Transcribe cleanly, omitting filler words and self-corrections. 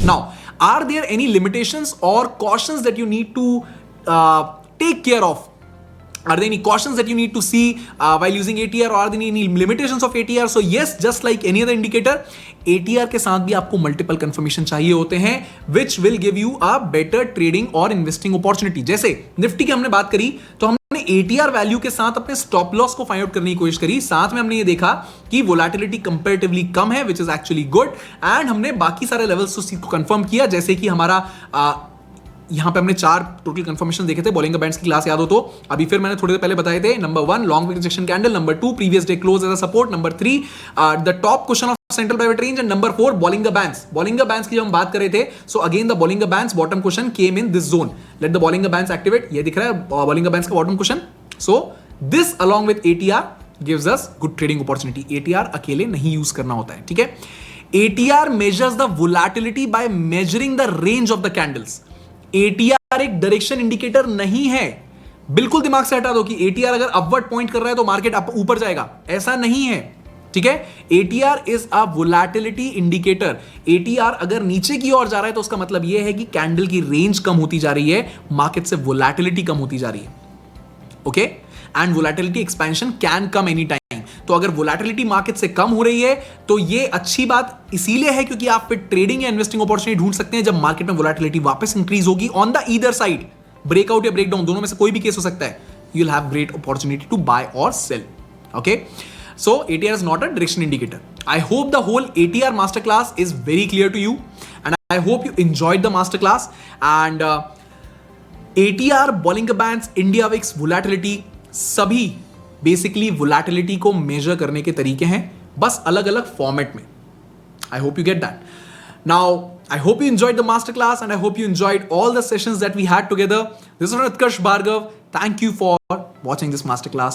Now, are there any limitations or cautions that you need to take care of? Are there any cautions that you need to see while using ATR, or are there any limitations of ATR? So yes, just like any other indicator, ATR के साथ भी आपको multiple confirmation चाहिए होते हैं, which will give you a better trading और investing opportunity. जैसे Nifty की हमने बात करी, तो हमने ATR वैल्यू के साथ अपने स्टॉप लॉस को फाइंड आउट करने की कोशिश करी. साथ में हमने ये देखा कि वोलेटिलिटी कंपैरेटिवली कम है, which is actually good, and हमने बाकी सारे लेवल्स को कंफर्म किया, जैसे कि हमारा यहां पे हमने 4 टोटल कंफर्मेशन देखे थे. बॉलिंगर बैंड्स की क्लास याद हो तो अभी फिर मैंने थोड़ी देर पहले बताए थे. Number 1 long rejection candle, number 2 previous day close as a support, number 3 the top question of central private range, and number 4 Bollinger bands. Bollinger bands की जब हम बात कर रहे थे, so again the Bollinger bands bottom question came in this zone. Let the Bollinger bands activate. ये दिख रहा है बॉलिंगर बैंड्स का bottom question. So this along with ATR gives us good trading opportunity. ATR अकेले नहीं use करना होता है, ठीक है. ATR measures the volatility by measuring the range of the candles. ATR एक डायरेक्शन इंडिकेटर नहीं है. बिल्कुल दिमाग से हटा दो कि ATR अगर अपवर्ड पॉइंट कर रहा है तो मार्केट ऊपर जाएगा, ऐसा नहीं है, ठीक है. ATR is a volatility indicator. ATR अगर नीचे की ओर जा रहा है तो उसका मतलब यह है कि कैंडल की रेंज कम होती जा रही है, मार्केट से वोलेटिलिटी कम होती जा रही है. Okay, and volatility expansion can come any time. तो अगर वोलेटिलिटी मार्केट से कम हो रही है तो ये अच्छी बात इसीलिए है क्योंकि आप फिर ट्रेडिंग या इन्वेस्टिंग अपॉर्चुनिटी ढूंढ सकते हैं जब मार्केट में वोलेटिलिटी वापस इंक्रीज होगी on the either side. Breakout या ब्रेकडाउन दोनों में से कोई भी केस हो सकता है. You will have great opportunity to buy और sell. Okay, so ATR is not a direction indicator. I hope the whole ATR masterclass is very clear to you, and I hope you enjoyed the masterclass. And ATR, Bollinger Bands, India Wix, volatility, सभी basically volatility को measure करने के तरीके हैं, बस अलग अलग format में. I hope you get that. Now I hope you enjoyed the master class and I hope you enjoyed all the sessions that we had together. This is Utkarsh Bhargav. Thank you for watching this masterclass.